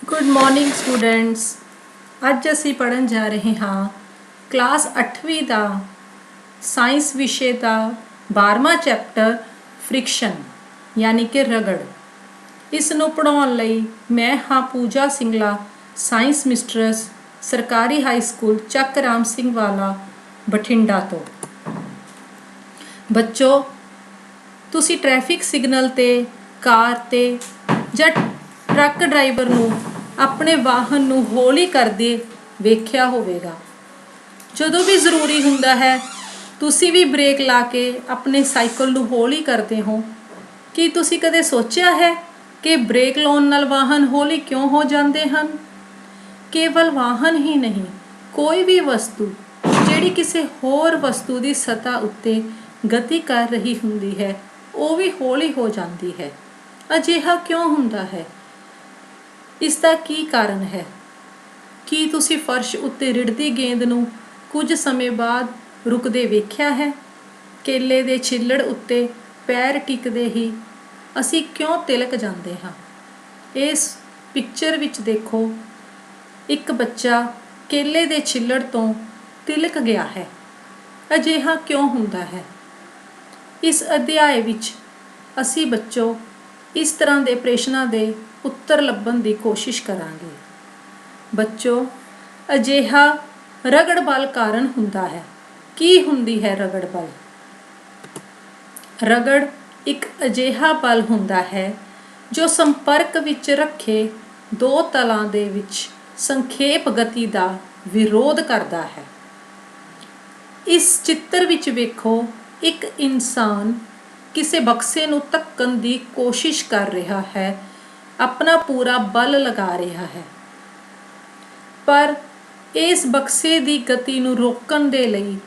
Good morning students. अज असी पढ़न जा रहे हाँ क्लास 8वीं का साइंस विषय का 12वां चैप्टर फ्रिक्शन यानी कि रगड़। इसनों पढ़ाउण लई मैं हाँ पूजा सिंगला, साइंस मिस्ट्रस, सरकारी हाई स्कूल ਚੱਕ ਰਾਮ ਸਿੰਘ वाला बठिंडा तो। बच्चों तुसी ट्रैफिक सिग्नल ते कार ते ਜਾਂ ट्रक ड्राइवर ਨੂੰ ਆਪਣੇ ਵਾਹਨ ਨੂੰ ਹੌਲੀ ਕਰਦੇ ਵੇਖਿਆ ਹੋਵੇਗਾ। ਜਦੋਂ ਵੀ ਜ਼ਰੂਰੀ ਹੁੰਦਾ ਹੈ ਤੁਸੀਂ ਵੀ ਬ੍ਰੇਕ ਲਾ ਕੇ ਆਪਣੇ ਸਾਈਕਲ ਨੂੰ ਹੌਲੀ ਕਰਦੇ ਹੋ। ਕੀ ਤੁਸੀਂ ਕਦੇ ਸੋਚਿਆ ਹੈ ਕਿ ਬ੍ਰੇਕ ਲਾਉਣ ਨਾਲ ਵਾਹਨ ਹੌਲੀ ਕਿਉਂ ਹੋ ਜਾਂਦੇ ਹਨ? ਕੇਵਲ ਵਾਹਨ ਹੀ ਨਹੀਂ, ਕੋਈ ਵੀ ਵਸਤੂ ਜਿਹੜੀ ਕਿਸੇ ਹੋਰ ਵਸਤੂ ਦੀ ਸਤ੍ਹਾ ਉੱਤੇ ਗਤੀ ਕਰ ਰਹੀ ਹੁੰਦੀ ਹੈ ਉਹ ਵੀ ਹੌਲੀ ਹੋ ਜਾਂਦੀ ਹੈ। ਅਜਿਹਾ ਕਿਉਂ ਹੁੰਦਾ ਹੈ? ਇਸ ਦਾ ਕੀ ਕਾਰਨ ਹੈ? ਕੀ ਤੁਸੀਂ ਫਰਸ਼ ਉੱਤੇ ਰਿੜਦੀ ਗੇਂਦ ਨੂੰ ਕੁਝ ਸਮੇਂ ਬਾਅਦ ਰੁਕਦੇ ਵੇਖਿਆ ਹੈ? ਕੇਲੇ ਦੇ ਛਿੱਲੜ ਉੱਤੇ ਪੈਰ ਟਿਕਦੇ ਹੀ ਅਸੀਂ ਕਿਉਂ ਤਿਲਕ ਜਾਂਦੇ ਹਾਂ? ਇਸ ਪਿਕਚਰ ਵਿੱਚ ਦੇਖੋ, ਇੱਕ ਬੱਚਾ ਕੇਲੇ ਦੇ ਛਿੱਲੜ ਤੋਂ ਤਿਲਕ ਗਿਆ ਹੈ। ਅਜਿਹਾ ਕਿਉਂ ਹੁੰਦਾ ਹੈ? ਇਸ ਅਧਿਆਇ ਵਿੱਚ ਅਸੀਂ ਬੱਚੋ ਇਸ ਤਰ੍ਹਾਂ ਦੇ ਪ੍ਰਸ਼ਨਾਂ ਦੇ ਉੱਤਰ ਲੱਭਣ ਦੀ ਕੋਸ਼ਿਸ਼ ਕਰਾਂਗੇ। ਬੱਚੋ, ਅਜਿਹਾ ਰਗੜ ਬਲ ਕਾਰਨ ਹੁੰਦਾ ਹੈ। ਕੀ ਹੁੰਦੀ ਹੈ ਰਗੜ ਬਲ? ਰਗੜ ਇੱਕ ਅਜਿਹਾ ਬਲ ਹੁੰਦਾ ਹੈ ਜੋ ਸੰਪਰਕ ਵਿੱਚ ਰੱਖੇ ਦੋ ਤਲਾਂ ਦੇ ਵਿੱਚ ਸੰਖੇਪ ਗਤੀ ਦਾ ਵਿਰੋਧ ਕਰਦਾ ਹੈ। ਇਸ ਚਿੱਤਰ ਵਿੱਚ ਵੇਖੋ, ਇੱਕ ਇਨਸਾਨ ਕਿਸੇ ਬਕਸੇ ਨੂੰ ਧੱਕਣ ਦੀ ਕੋਸ਼ਿਸ਼ ਕਰ ਰਿਹਾ ਹੈ, ਆਪਣਾ ਪੂਰਾ ਬਲ ਲਗਾ ਰਿਹਾ ਹੈ, ਪਰ ਇਸ ਬਕਸੇ ਦੀ ਗਤੀ ਨੂੰ ਰੋਕਣ ਦੇ ਲਈ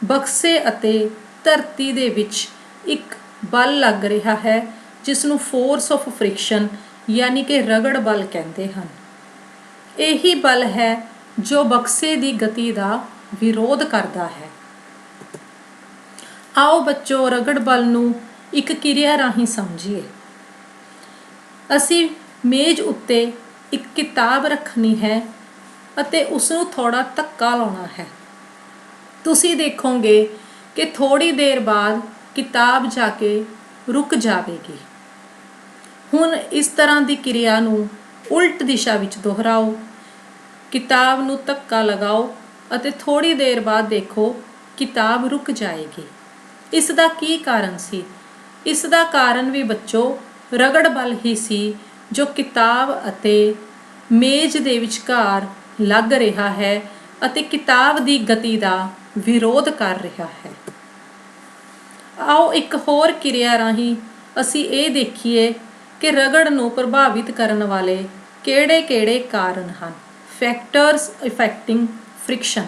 ਬਕਸੇ ਅਤੇ ਧਰਤੀ ਦੇ ਵਿੱਚ ਇੱਕ ਬਲ ਲੱਗ ਰਿਹਾ ਹੈ ਜਿਸ ਨੂੰ ਫੋਰਸ ਆਫ ਫ੍ਰਿਕਸ਼ਨ ਯਾਨੀ ਕਿ ਰਗੜ ਬਲ ਕਹਿੰਦੇ ਹਨ। ਇਹੀ ਬਲ ਹੈ ਜੋ ਬਕਸੇ ਦੀ ਗਤੀ ਦਾ ਵਿਰੋਧ ਕਰਦਾ ਹੈ। ਆਓ ਬੱਚੋ ਰਗੜ ਬਲ ਨੂੰ ਇੱਕ ਕਿਰਿਆ ਰਾਹੀਂ ਸਮਝੀਏ। ਅਸੀਂ ਮੇਜ਼ ਉੱਤੇ ਇੱਕ ਕਿਤਾਬ ਰੱਖਣੀ ਹੈ ਅਤੇ ਉਸ ਨੂੰ ਥੋੜਾ ਧੱਕਾ ਲਾਉਣਾ ਹੈ। ਤੁਸੀਂ ਦੇਖੋਗੇ ਕਿ ਥੋੜੀ ਦੇਰ ਬਾਅਦ ਕਿਤਾਬ ਜਾ ਕੇ ਰੁਕ ਜਾਵੇਗੀ। ਹੁਣ ਇਸ ਤਰ੍ਹਾਂ ਦੀ ਕਿਰਿਆ ਨੂੰ ਉਲਟ ਦਿਸ਼ਾ ਵਿੱਚ ਦੁਹਰਾਓ। ਕਿਤਾਬ ਨੂੰ ਧੱਕਾ ਲਗਾਓ ਅਤੇ ਥੋੜੀ ਦੇਰ ਬਾਅਦ ਦੇਖੋ ਕਿਤਾਬ ਰੁਕ ਜਾਏਗੀ। ਇਸ ਦਾ ਕੀ ਕਾਰਨ ਸੀ? ਇਸ ਦਾ ਕਾਰਨ ਵੀ ਬੱਚੋ ਰਗੜ ਬਲ ਹੀ ਸੀ ਜੋ ਕਿਤਾਬ ਅਤੇ ਮੇਜ਼ ਦੇ ਵਿਚਕਾਰ ਲੱਗ ਰਿਹਾ ਹੈ ਅਤੇ ਕਿਤਾਬ ਦੀ ਗਤੀ ਦਾ ਵਿਰੋਧ ਕਰ ਰਿਹਾ ਹੈ। ਆਓ ਇੱਕ ਹੋਰ ਕਿਰਿਆ ਰਾਹੀਂ ਅਸੀਂ ਇਹ ਦੇਖੀਏ ਕਿ ਰਗੜ ਨੂੰ ਪ੍ਰਭਾਵਿਤ ਕਰਨ ਵਾਲੇ ਕਿਹੜੇ-ਕਿਹੜੇ ਕਾਰਨ ਹਨ। Factors affecting friction.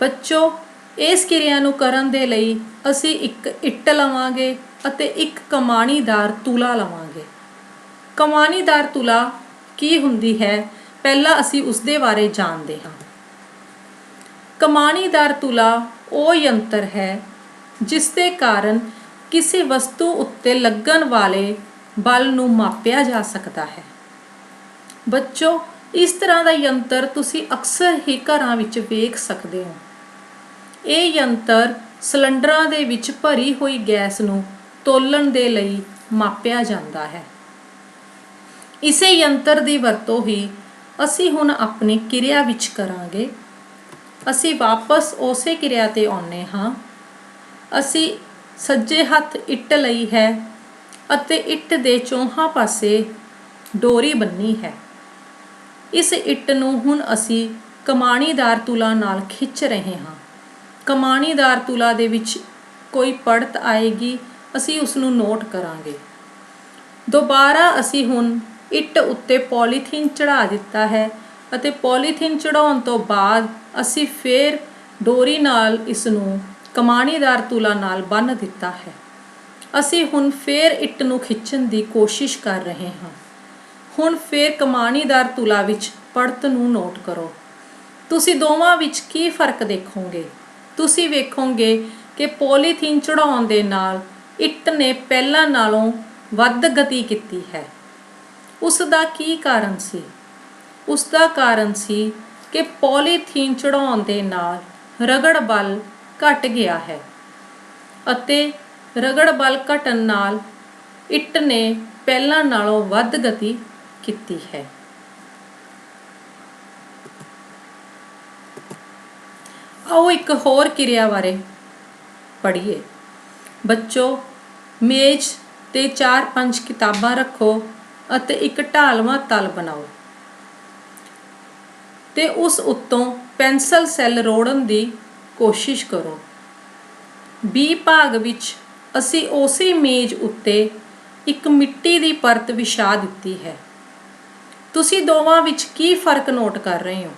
ਬੱਚੋ, ਇਸ ਕਿਰਿਆ ਨੂੰ ਕਰਨ ਦੇ ਲਈ ਅਸੀਂ ਇੱਕ ਇੱਟ ਲਵਾਂਗੇ ਅਤੇ ਇੱਕ ਕਮਾਣੀਦਾਰ ਤੁਲਾ ਲਵਾਂਗੇ। ਕਮਾਣੀਦਾਰ ਤੁਲਾ ਕੀ ਹੁੰਦੀ ਹੈ, ਪਹਿਲਾਂ ਅਸੀਂ ਉਸ ਦੇ ਬਾਰੇ ਜਾਣਦੇ ਹਾਂ। ਕਮਾਣੀਦਾਰ ਤੁਲਾ ਉਹ ਯੰਤਰ ਹੈ ਜਿਸ ਦੇ ਕਾਰਨ ਕਿਸੇ ਵਸਤੂ ਉੱਤੇ ਲੱਗਣ ਵਾਲੇ ਬਲ ਨੂੰ ਮਾਪਿਆ ਜਾ ਸਕਦਾ ਹੈ। ਬੱਚੋ, ਇਸ ਤਰ੍ਹਾਂ ਦਾ ਯੰਤਰ ਤੁਸੀਂ ਅਕਸਰ ਹੀ ਘਰਾਂ ਵਿੱਚ ਵੇਖ ਸਕਦੇ ਹੋ। ਇਹ ਯੰਤਰ ਸਿਲੰਡਰਾਂ ਦੇ ਵਿੱਚ ਭਰੀ ਹੋਈ ਗੈਸ ਨੂੰ ਤੋਲਣ ਦੇ ਲਈ ਮਾਪਿਆ ਜਾਂਦਾ ਹੈ। ਇਸੇ ਯੰਤਰ ਦੀ ਵਰਤੋਂ ਹੀ ਅਸੀਂ ਹੁਣ ਆਪਣੀ ਕਿਰਿਆ ਵਿੱਚ ਕਰਾਂਗੇ। ਅਸੀਂ ਵਾਪਸ ਉਸੇ ਕਿਰਿਆ ਤੇ ਆਉਂਦੇ ਹਾਂ। ਅਸੀਂ ਸੱਜੇ ਹੱਥ ਇੱਟ ਲਈ ਹੈ ਅਤੇ ਇੱਟ ਦੇ ਚੌਹਾਂ ਪਾਸੇ ਡੋਰੀ ਬੰਨੀ ਹੈ। ਇਸ ਇੱਟ ਨੂੰ ਹੁਣ ਅਸੀਂ ਕਮਾਣੀਦਾਰ ਤੁਲਾ ਨਾਲ ਖਿੱਚ ਰਹੇ ਹਾਂ। ਕਮਾਣੀਦਾਰ ਤੁਲਾ ਦੇ ਵਿੱਚ ਕੋਈ ਪੜਤ ਆਏਗੀ, ਅਸੀਂ ਉਸ ਨੂੰ ਨੋਟ ਕਰਾਂਗੇ। ਦੁਬਾਰਾ ਅਸੀਂ ਹੁਣ ਇੱਟ ਉੱਤੇ ਪੋਲੀਥੀਨ ਚੜ੍ਹਾ ਦਿੱਤਾ ਹੈ ਅਤੇ ਪੋਲੀਥੀਨ ਚੜ੍ਹਾਉਣ ਤੋਂ ਬਾਅਦ ਅਸੀਂ ਫੇਰ ਡੋਰੀ ਨਾਲ ਇਸ ਨੂੰ ਕਮਾਣੀਦਾਰ ਤੁਲਾ ਨਾਲ ਬੰਨ੍ਹ ਦਿੱਤਾ ਹੈ। ਅਸੀਂ ਹੁਣ ਫੇਰ ਇੱਟ ਨੂੰ ਖਿੱਚਣ ਦੀ ਕੋਸ਼ਿਸ਼ ਕਰ ਰਹੇ ਹਾਂ। ਹੁਣ ਫੇਰ ਕਮਾਣੀਦਾਰ ਤੁਲਾ ਵਿੱਚ ਪੜਤ ਨੂੰ ਨੋਟ ਕਰੋ। ਤੁਸੀਂ ਦੋਵਾਂ ਵਿੱਚ ਕੀ ਫਰਕ ਦੇਖੋਗੇ? ਤੁਸੀਂ ਵੇਖੋਗੇ ਕਿ ਪੋਲੀਥੀਨ ਚੜ੍ਹਾਉਣ ਦੇ ਨਾਲ ਇੱਟ ਨੇ ਪਹਿਲਾਂ ਨਾਲੋਂ ਵੱਧ ਗਤੀ ਕੀਤੀ ਹੈ। ਉਸ ਦਾ ਕੀ ਕਾਰਨ ਸੀ? ਉਸ ਦਾ ਕਾਰਨ ਸੀ ਕਿ ਪੋਲੀਥੀਨ ਚੜਾਉਣ ਦੇ ਨਾਲ ਰਗੜ ਬਲ ਘਟ ਗਿਆ ਹੈ ਅਤੇ ਰਗੜ ਬਲ ਘਟਣ ਨਾਲ ਇੱਟ ਨੇ ਪਹਿਲਾਂ ਨਾਲੋਂ ਵੱਧ ਗਤੀ ਕੀਤੀ ਹੈ। ਆਓ ਇੱਕ ਹੋਰ ਕਿਰਿਆ ਬਾਰੇ ਪੜ੍ਹੀਏ। ਬੱਚੋ, ਮੇਜ਼ ਤੇ 4-5 ਕਿਤਾਬਾਂ ਰੱਖੋ ਅਤੇ ਇੱਕ ਢਾਲਵਾਂ ਤਲ ਬਣਾਓ ਤੇ ਉਸ ਉੱਤੋਂ ਪੈਨਸਲ ਸੈੱਲ ਰੋੜਨ ਦੀ ਕੋਸ਼ਿਸ਼ ਕਰੋ। B ਭਾਗ ਵਿੱਚ ਅਸੀਂ ਉਸੇ ਮੇਜ਼ ਉੱਤੇ ਇੱਕ ਮਿੱਟੀ ਦੀ ਪਰਤ ਵਿਛਾ ਦਿੱਤੀ ਹੈ। ਤੁਸੀਂ ਦੋਵਾਂ ਵਿੱਚ ਕੀ ਫਰਕ ਨੋਟ ਕਰ ਰਹੇ ਹੋ?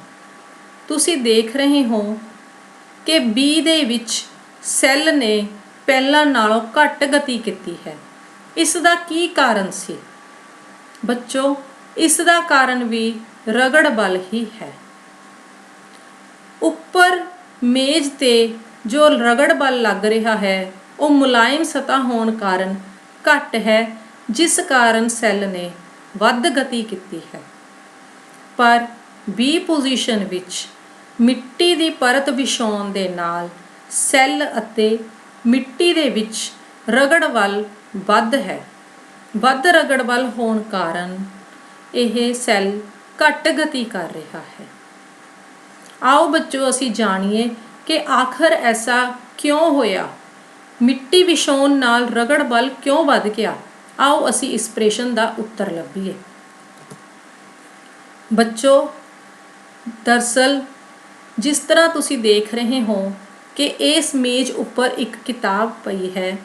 ਤੁਸੀਂ ਦੇਖ ਰਹੇ ਹੋ ਕਿ B ਦੇ ਵਿੱਚ ਸੈੱਲ ਨੇ ਪਹਿਲਾਂ ਨਾਲੋਂ ਘੱਟ ਗਤੀ ਕੀਤੀ ਹੈ। ਇਸ ਦਾ ਕੀ ਕਾਰਨ ਸੀ? ਬੱਚੋ, ਇਸ ਦਾ ਕਾਰਨ ਵੀ ਰਗੜ ਬਲ ਹੀ ਹੈ। ਉੱਪਰ ਮੇਜ਼ ਤੇ ਜੋ ਰਗੜ ਬਲ ਲੱਗ ਰਿਹਾ ਹੈ ਉਹ ਮੁਲਾਇਮ ਸਤਹ ਹੋਣ ਕਾਰਨ ਘੱਟ ਹੈ, ਜਿਸ ਕਾਰਨ ਸੈੱਲ ਨੇ ਵੱਧ ਗਤੀ ਕੀਤੀ ਹੈ। ਪਰ B ਪੋਜੀਸ਼ਨ ਵਿੱਚ ਮਿੱਟੀ ਦੀ ਪਰਤ ਵਿਛਾਉਣ ਦੇ ਨਾਲ ਸੈੱਲ ਅਤੇ ਮਿੱਟੀ ਦੇ ਵਿੱਚ ਰਗੜ ਬਲ ਵੱਧ ਹੈ। ਵੱਧ ਰਗੜ ਬਲ ਹੋਣ ਕਾਰਨ ਇਹ ਸੈੱਲ ਘੱਟ ਗਤੀ ਕਰ ਰਿਹਾ ਹੈ। ਆਓ ਬੱਚੋ ਅਸੀਂ ਜਾਣੀਏ ਕਿ ਆਖਰ ਐਸਾ ਕਿਉਂ ਹੋਇਆ? ਮਿੱਟੀ ਵਿਛਾਉਣ ਨਾਲ ਰਗੜ ਬਲ ਕਿਉਂ ਵੱਧ ਗਿਆ? ਆਓ ਅਸੀਂ ਇਸ ਪ੍ਰਸ਼ਨ ਦਾ ਉੱਤਰ ਲੱਭੀਏ। ਬੱਚੋ, ਦਰਅਸਲ ਜਿਸ ਤਰ੍ਹਾਂ ਤੁਸੀਂ ਦੇਖ ਰਹੇ ਹੋ ਕਿ ਇਸ ਮੇਜ਼ ਉੱਪਰ ਇੱਕ ਕਿਤਾਬ ਪਈ ਹੈ,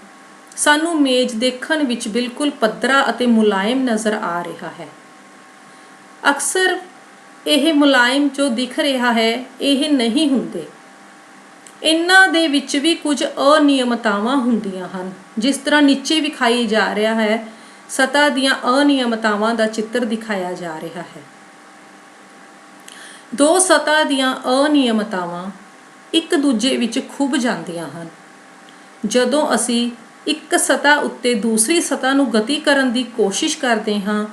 ਸਾਨੂੰ ਮੇਜ਼ ਦੇਖਣ ਵਿੱਚ ਬਿਲਕੁਲ ਪੱਧਰਾ ਅਤੇ ਮੁਲਾਇਮ ਨਜ਼ਰ ਆ ਰਿਹਾ ਹੈ। ਅਕਸਰ ਇਹ ਮੁਲਾਇਮ ਜੋ ਦਿਖ ਰਿਹਾ ਹੈ ਇਹ ਨਹੀਂ ਹੁੰਦੇ। ਇਹਨਾਂ ਦੇ ਵਿੱਚ ਵੀ ਕੁਝ ਅਨਿਯਮਤਾਵਾਂ ਹੁੰਦੀਆਂ ਹਨ। ਜਿਸ ਤਰ੍ਹਾਂ ਨੀਚੇ ਵਿਖਾਈ ਜਾ ਰਿਹਾ ਹੈ, ਸਤਹ ਦੀਆਂ ਅਨਿਯਮਤਾਵਾਂ ਦਾ ਚਿੱਤਰ ਦਿਖਾਇਆ ਜਾ ਰਿਹਾ ਹੈ। ਦੋ ਸਤਹ ਦੀਆਂ ਅਨਿਯਮਤਾਵਾਂ ਇੱਕ ਦੂਜੇ ਵਿੱਚ ਖੁੱਭ ਜਾਂਦੀਆਂ ਹਨ। ਜਦੋਂ ਅਸੀਂ ਇੱਕ ਸਤਹ ਉੱਤੇ ਦੂਸਰੀ ਸਤਹ ਨੂੰ ਗਤੀ ਕਰਨ ਦੀ ਕੋਸ਼ਿਸ਼ ਕਰਦੇ ਹਾਂ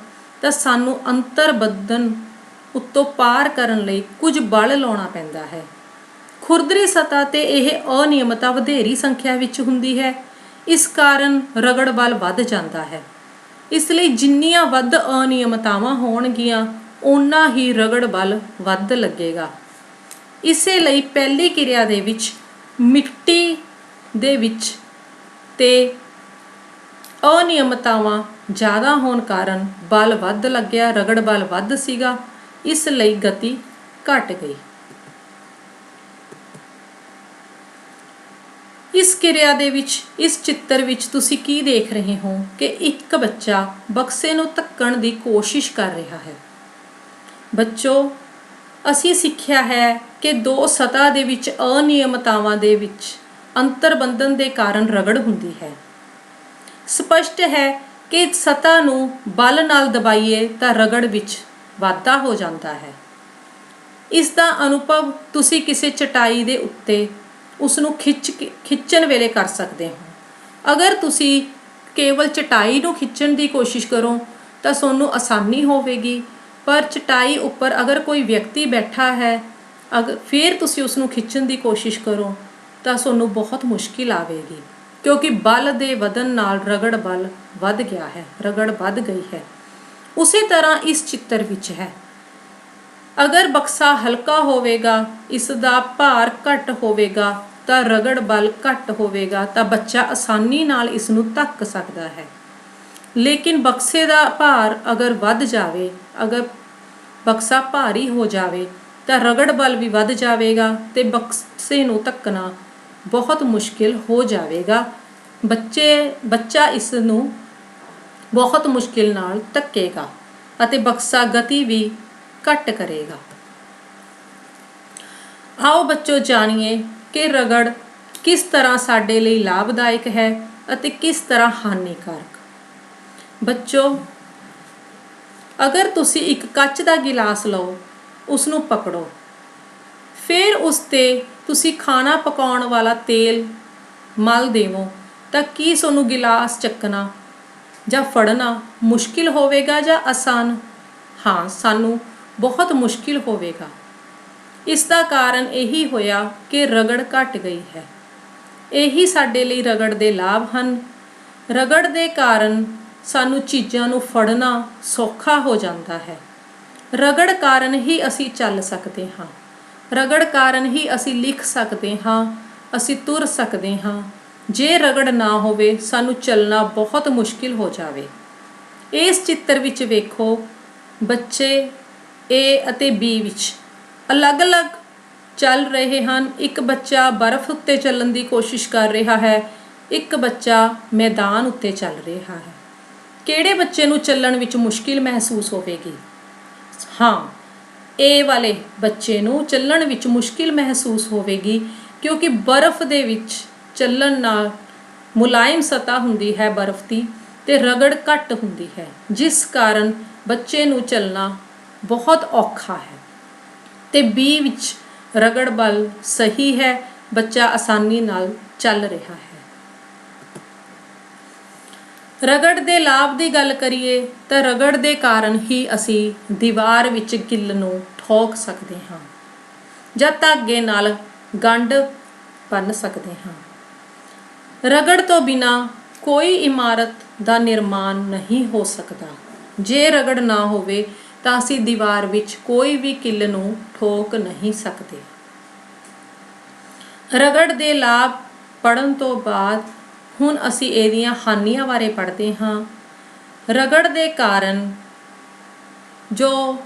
ਤਾਂ ਸਾਨੂੰ ਅੰਤਰ ਬੰਧਨ ਉੱਤੋਂ ਪਾਰ ਕਰਨ ਲਈ ਕੁਝ ਬਲ ਲਾਉਣਾ ਪੈਂਦਾ ਹੈ। ਖੁਰਦਰੀ ਸਤਹ ਤੇ ਇਹ ਅਨਿਯਮਤਾ ਵਧੇਰੀ ਸੰਖਿਆ ਵਿੱਚ ਹੁੰਦੀ ਹੈ, ਇਸ ਕਾਰਨ ਰਗੜ ਬਲ ਵੱਧ ਜਾਂਦਾ ਹੈ। ਇਸ ਲਈ ਜਿੰਨੀਆਂ ਵੱਧ ਅਨਿਯਮਤਾਵਾਂ ਹੋਣਗੀਆਂ ਓਨਾ ਹੀ ਰਗੜ ਬਲ ਵੱਧ ਲੱਗੇਗਾ। ਇਸੇ ਲਈ ਪਹਿਲੀ ਕਿਰਿਆ ਦੇ ਵਿੱਚ ਮਿੱਟੀ ਦੇ ਵਿੱਚ ਤੇ ਅਨਿਯਮਤਾਵਾਂ ਜ਼ਿਆਦਾ ਹੋਣ ਕਾਰਨ ਬਲ ਵੱਧ ਲੱਗਿਆ, ਰਗੜ ਬਲ ਵੱਧ ਸੀਗਾ, ਇਸ ਲਈ ਗਤੀ ਘਟ ਗਈ। ਇਸ ਕਿਰਿਆ ਦੇ ਵਿੱਚ, ਇਸ ਚਿੱਤਰ ਵਿੱਚ ਤੁਸੀਂ ਕੀ ਦੇਖ ਰਹੇ ਹੋ ਕਿ ਇੱਕ ਬੱਚਾ ਬਕਸੇ ਨੂੰ ਧੱਕਣ ਦੀ ਕੋਸ਼ਿਸ਼ ਕਰ ਰਿਹਾ ਹੈ। ਬੱਚੋ, ਅਸੀਂ ਸਿੱਖਿਆ ਹੈ ਕਿ ਦੋ ਸਤਹ ਦੇ ਵਿੱਚ ਅਨਿਯਮਤਾਵਾਂ ਦੇ ਵਿੱਚ ਅੰਤਰ ਬੰਧਨ ਦੇ ਕਾਰਨ ਰਗੜ ਹੁੰਦੀ ਹੈ। ਸਪਸ਼ਟ ਹੈ ਕਿ ਸਤਹ ਨੂੰ ਬਲ ਨਾਲ ਦਬਾਈਏ ਤਾਂ ਰਗੜ ਵਿੱਚ ਵਾਧਾ ਹੋ ਜਾਂਦਾ ਹੈ। ਇਸ ਦਾ ਅਨੁਭਵ ਤੁਸੀਂ ਕਿਸੇ ਚਟਾਈ ਦੇ ਉੱਤੇ ਉਸ ਨੂੰ ਖਿੱਚਣ ਵੇਲੇ ਕਰ ਸਕਦੇ ਹੋ। ਅਗਰ ਤੁਸੀਂ ਕੇਵਲ ਚਟਾਈ ਨੂੰ ਖਿੱਚਣ ਦੀ ਕੋਸ਼ਿਸ਼ ਕਰੋ ਤਾਂ ਤੁਹਾਨੂੰ ਆਸਾਨੀ ਹੋਵੇਗੀ, ਪਰ ਚਟਾਈ ਉੱਪਰ ਅਗਰ ਕੋਈ ਵਿਅਕਤੀ ਬੈਠਾ ਹੈ ਫਿਰ ਤੁਸੀਂ ਉਸ ਨੂੰ ਖਿੱਚਣ ਦੀ ਕੋਸ਼ਿਸ਼ ਕਰੋ ਤਾਂ ਤੁਹਾਨੂੰ ਬਹੁਤ ਮੁਸ਼ਕਿਲ ਆਵੇਗੀ, ਕਿਉਂਕਿ ਬਲ ਦੇ ਵਧਣ ਨਾਲ ਰਗੜ ਬਲ ਵੱਧ ਗਿਆ ਹੈ, ਰਗੜ ਵੱਧ ਗਈ ਹੈ। ਉਸੇ ਤਰ੍ਹਾਂ ਇਸ ਚਿੱਤਰ ਵਿੱਚ ਹੈ। ਅਗਰ ਬਕਸਾ ਹਲਕਾ ਹੋਵੇਗਾ, ਇਸ ਦਾ ਭਾਰ ਘੱਟ ਹੋਵੇਗਾ ਤਾਂ ਰਗੜ ਬਲ ਘੱਟ ਹੋਵੇਗਾ, ਤਾਂ ਬੱਚਾ ਆਸਾਨੀ ਨਾਲ ਇਸ ਨੂੰ ਧੱਕ ਸਕਦਾ ਹੈ। ਲੇਕਿਨ ਬਕਸੇ ਦਾ ਭਾਰ ਅਗਰ ਵੱਧ ਜਾਵੇ, ਅਗਰ ਬਕਸਾ ਭਾਰੀ ਹੋ ਜਾਵੇ ਤਾਂ ਰਗੜ ਬਲ ਵੀ ਵੱਧ ਜਾਵੇਗਾ ਤੇ ਬਕਸੇ ਨੂੰ ਧੱਕਣਾ ਬਹੁਤ ਮੁਸ਼ਕਿਲ ਹੋ ਜਾਵੇਗਾ। ਬੱਚਾ ਇਸ ਨੂੰ ਬਹੁਤ ਮੁਸ਼ਕਿਲ ਨਾਲ ਧੱਕੇਗਾ ਅਤੇ ਬਕਸਾ ਗਤੀ ਵੀ ਘੱਟ ਕਰੇਗਾ। ਆਓ ਬੱਚੋ ਜਾਣੀਏ ਕਿ ਰਗੜ ਕਿਸ ਤਰ੍ਹਾਂ ਸਾਡੇ ਲਈ ਲਾਭਦਾਇਕ ਹੈ ਅਤੇ ਕਿਸ ਤਰ੍ਹਾਂ ਹਾਨੀਕਾਰਕ। ਬੱਚੋ, ਅਗਰ ਤੁਸੀਂ ਇੱਕ ਕੱਚ ਦਾ ਗਿਲਾਸ ਲਓ, ਉਸ ਨੂੰ ਪਕੜੋ, ਫਿਰ ਉਸ 'ਤੇ ਤੁਸੀਂ ਖਾਣਾ ਪਕਾਉਣ ਵਾਲਾ ਤੇਲ ਮਲ ਦੇਵੋ ਤਾਂ ਕੀ ਤੁਹਾਨੂੰ ਗਿਲਾਸ ਚੱਕਣਾ ਜਾਂ ਫੜਨਾ ਮੁਸ਼ਕਿਲ ਹੋਵੇਗਾ ਜਾਂ ਆਸਾਨ? ਹਾਂ, ਸਾਨੂੰ ਬਹੁਤ ਮੁਸ਼ਕਿਲ ਹੋਵੇਗਾ। ਇਸ ਦਾ ਕਾਰਨ ਇਹੀ ਹੋਇਆ ਕਿ ਰਗੜ ਘਟ ਗਈ ਹੈ। ਇਹੀ ਸਾਡੇ ਲਈ ਰਗੜ ਦੇ ਲਾਭ ਹਨ। ਰਗੜ ਦੇ ਕਾਰਨ ਸਾਨੂੰ ਚੀਜ਼ਾਂ ਨੂੰ ਫੜਨਾ ਸੌਖਾ ਹੋ ਜਾਂਦਾ ਹੈ। ਰਗੜ ਕਾਰਨ ਹੀ ਅਸੀਂ ਚੱਲ ਸਕਦੇ ਹਾਂ। ਰਗੜ ਕਾਰਨ ਹੀ ਅਸੀਂ ਲਿਖ ਸਕਦੇ ਹਾਂ, ਅਸੀਂ ਤੁਰ ਸਕਦੇ ਹਾਂ। ਜੇ ਰਗੜ ਨਾ ਹੋਵੇ ਸਾਨੂੰ ਚੱਲਣਾ ਬਹੁਤ ਮੁਸ਼ਕਿਲ ਹੋ ਜਾਵੇ। ਇਸ ਚਿੱਤਰ ਵਿੱਚ ਵੇਖੋ, ਬੱਚੇ A ਅਤੇ B ਵਿੱਚ ਅਲੱਗ-ਅਲੱਗ ਚੱਲ ਰਹੇ ਹਨ। ਇੱਕ ਬੱਚਾ ਬਰਫ਼ ਉੱਤੇ ਚੱਲਣ ਦੀ ਕੋਸ਼ਿਸ਼ ਕਰ ਰਿਹਾ ਹੈ, ਇੱਕ ਬੱਚਾ ਮੈਦਾਨ ਉੱਤੇ ਚੱਲ ਰਿਹਾ ਹੈ। ਕਿਹੜੇ ਬੱਚੇ ਨੂੰ ਚੱਲਣ ਵਿੱਚ ਮੁਸ਼ਕਿਲ ਮਹਿਸੂਸ ਹੋਵੇਗੀ? ਹਾਂ, A ਵਾਲੇ ਬੱਚੇ ਨੂੰ ਚੱਲਣ ਵਿੱਚ ਮੁਸ਼ਕਿਲ ਮਹਿਸੂਸ ਹੋਵੇਗੀ, ਕਿਉਂਕਿ ਬਰਫ਼ ਦੇ ਵਿੱਚ ਚੱਲਣ ਨਾਲ ਮੁਲਾਇਮ ਸਤਹ ਹੁੰਦੀ ਹੈ ਬਰਫ਼ ਦੀ, ਤੇ ਰਗੜ ਘੱਟ ਹੁੰਦੀ ਹੈ, ਜਿਸ ਕਾਰਨ ਬੱਚੇ ਨੂੰ ਚੱਲਣਾ ਬਹੁਤ ਔਖਾ ਹੈ। ਤੇ B ਵਿੱਚ ਰਗੜ ਬਲ ਸਹੀ ਹੈ, ਬੱਚਾ ਆਸਾਨੀ ਨਾਲ ਚੱਲ ਰਿਹਾ ਹੈ। ਰਗੜ ਦੇ ਲਾਭ ਦੀ ਗੱਲ ਕਰੀਏ ਤਾਂ ਰਗੜ ਦੇ ਕਾਰਨ ਹੀ ਅਸੀਂ ਦੀਵਾਰ ਵਿੱਚ ਕਿੱਲ ਨੂੰ ਠੋਕ ਸਕਦੇ ਹਾਂ ਜਾਂ ਧਾਗੇ ਨਾਲ ਗੰਢ ਬੰਨ੍ਹ ਸਕਦੇ ਹਾਂ। ਰਗੜ ਤੋਂ ਬਿਨਾਂ ਕੋਈ ਇਮਾਰਤ ਦਾ ਨਿਰਮਾਣ ਨਹੀਂ ਹੋ ਸਕਦਾ। ਜੇ ਰਗੜ ਨਾ ਹੋਵੇ ਤਾਂ ਅਸੀਂ ਦੀਵਾਰ ਵਿੱਚ ਕੋਈ ਵੀ ਕਿੱਲ ਨੂੰ ਠੋਕ ਨਹੀਂ ਸਕਦੇ। ਰਗੜ ਦੇ ਲਾਭ ਪੜ੍ਹਨ ਤੋਂ ਬਾਅਦ ਹੁਣ ਅਸੀਂ ਇਹਦੀਆਂ ਹਾਨੀਆਂ ਬਾਰੇ ਪੜ੍ਹਦੇ ਹਾਂ। ਰਗੜ ਦੇ ਕਾਰਨ ਜੋ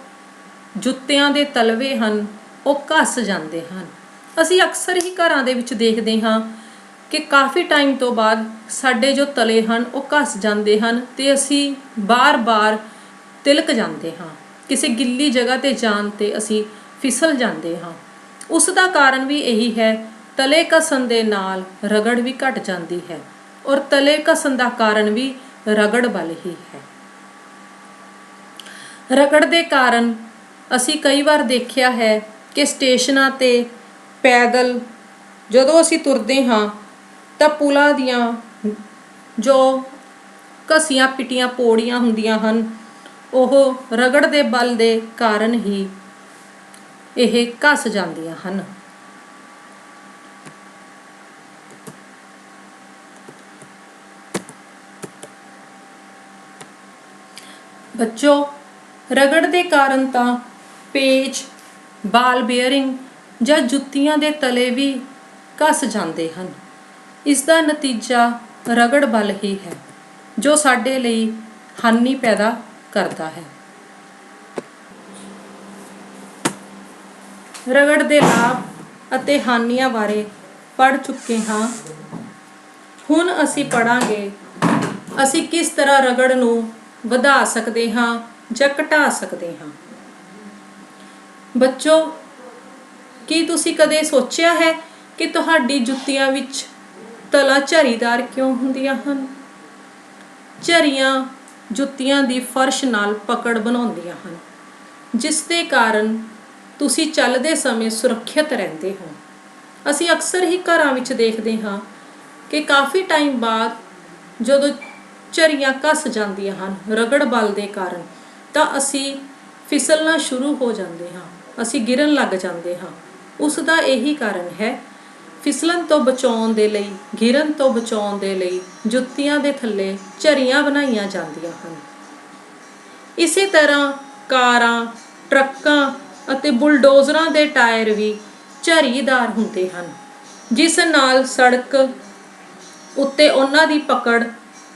ਜੁੱਤਿਆਂ ਦੇ ਤਲਵੇ ਹਨ ਉਹ ਘਸ ਜਾਂਦੇ ਹਨ। ਅਸੀਂ ਅਕਸਰ ਹੀ ਘਰਾਂ ਦੇ ਵਿੱਚ ਦੇਖਦੇ ਹਾਂ ਕਿ ਕਾਫੀ ਟਾਈਮ ਤੋਂ ਬਾਅਦ ਸਾਡੇ ਜੋ ਤਲੇ ਹਨ ਉਹ ਘਸ ਜਾਂਦੇ ਹਨ ਤੇ ਅਸੀਂ ਬਾਰ-ਬਾਰ ਤਿਲਕ ਜਾਂਦੇ ਹਾਂ। ਕਿਸੇ ਗਿੱਲੀ ਜਗ੍ਹਾ 'ਤੇ ਜਾਣ 'ਤੇ ਅਸੀਂ ਫਿਸਲ ਜਾਂਦੇ ਹਾਂ। ਉਸ ਦਾ ਕਾਰਨ ਵੀ ਇਹੀ ਹੈ, ਤਲੇ ਘਸਣ ਦੇ ਨਾਲ ਰਗੜ ਵੀ ਘਟ ਜਾਂਦੀ ਹੈ ਔਰ ਤਲੇ ਘਸਣ ਦਾ ਕਾਰਨ ਵੀ ਰਗੜ ਬਲ ਹੀ ਹੈ। ਰਗੜ ਦੇ ਕਾਰਨ ਅਸੀਂ ਕਈ ਵਾਰ ਦੇਖਿਆ ਹੈ ਕਿ ਸਟੇਸ਼ਨਾਂ 'ਤੇ ਪੈਦਲ ਜਦੋਂ ਅਸੀਂ ਤੁਰਦੇ ਹਾਂ ਤਾਂ ਪੁਲਾਂ ਦੀਆਂ ਜੋ ਘਸੀਆਂ ਪਿਟੀਆਂ ਪੌੜੀਆਂ ਹੁੰਦੀਆਂ ਹਨ ਉਹ ਰਗੜ ਦੇ ਬਲ ਦੇ ਕਾਰਨ ਹੀ ਇਹ ਘਸ ਜਾਂਦੀਆਂ ਹਨ। ਬੱਚੋ, ਰਗੜ ਦੇ ਕਾਰਨ ਤਾਂ ਪੇਚ, ਬਾਲ ਬੇਅਰਿੰਗ ਜਾਂ ਜੁੱਤੀਆਂ ਦੇ ਤਲੇ ਵੀ ਘਸ ਜਾਂਦੇ ਹਨ। ਇਸ ਦਾ ਨਤੀਜਾ ਰਗੜ ਬਲ ਹੀ ਹੈ ਜੋ ਸਾਡੇ ਲਈ ਹਾਨੀ ਪੈਦਾ ਕਰਦਾ ਹੈ। ਰਗੜ ਦੇ ਲਾਭ ਅਤੇ ਹਾਨੀਆਂ ਬਾਰੇ ਪੜ੍ਹ ਚੁੱਕੇ ਹਾਂ। ਹੁਣ ਅਸੀਂ ਪੜ੍ਹਾਂਗੇ ਅਸੀਂ ਕਿਸ ਤਰ੍ਹਾਂ ਰਗੜ ਨੂੰ ਵਧਾ ਸਕਦੇ ਹਾਂ ਜਾਂ ਘਟਾ ਸਕਦੇ ਹਾਂ। ਬੱਚੋ, ਕੀ ਤੁਸੀਂ ਕਦੇ ਸੋਚਿਆ ਹੈ ਕਿ ਤੁਹਾਡੀ ਜੁੱਤੀਆਂ ਵਿੱਚ ਤਲਾ ਝਰੀਦਾਰ ਕਿਉਂ ਹੁੰਦੀਆਂ ਹਨ? ਝਰੀਆਂ ਜੁੱਤੀਆਂ ਦੀ ਫਰਸ਼ ਨਾਲ ਪਕੜ ਬਣਾਉਂਦੀਆਂ ਹਨ, ਜਿਸ ਦੇ ਕਾਰਨ ਤੁਸੀਂ ਚੱਲਦੇ ਸਮੇਂ ਸੁਰੱਖਿਅਤ ਰਹਿੰਦੇ ਹੋ। ਅਸੀਂ ਅਕਸਰ ਹੀ ਘਰਾਂ ਵਿੱਚ ਦੇਖਦੇ ਹਾਂ ਕਿ ਕਾਫੀ ਟਾਈਮ ਬਾਅਦ ਜਦੋਂ ਝਰੀਆਂ ਘਸ ਜਾਂਦੀਆਂ ਹਨ ਰਗੜ ਬਲ ਦੇ ਕਾਰਨ, ਤਾਂ ਅਸੀਂ ਫਿਸਲਣਾ ਸ਼ੁਰੂ ਹੋ ਜਾਂਦੇ ਹਾਂ, ਅਸੀਂ ਗਿਰਨ ਲੱਗ ਜਾਂਦੇ ਹਾਂ। ਉਸ ਦਾ ਇਹੀ ਕਾਰਨ ਹੈ। ਫਿਸਲਣ ਤੋਂ ਬਚਾਉਣ ਦੇ ਲਈ, ਗਿਰਨ ਤੋਂ ਬਚਾਉਣ ਦੇ ਲਈ ਜੁੱਤੀਆਂ ਦੇ ਥੱਲੇ ਝਰੀਆਂ ਬਣਾਈਆਂ ਜਾਂਦੀਆਂ ਹਨ। ਇਸੇ ਤਰ੍ਹਾਂ ਕਾਰਾਂ, ਟਰੱਕਾਂ ਅਤੇ ਬੁਲਡੋਜ਼ਰਾਂ ਦੇ ਟਾਇਰ ਵੀ ਝਰੀਦਾਰ ਹੁੰਦੇ ਹਨ, ਜਿਸ ਨਾਲ ਸੜਕ ਉੱਤੇ ਉਹਨਾਂ ਦੀ ਪਕੜ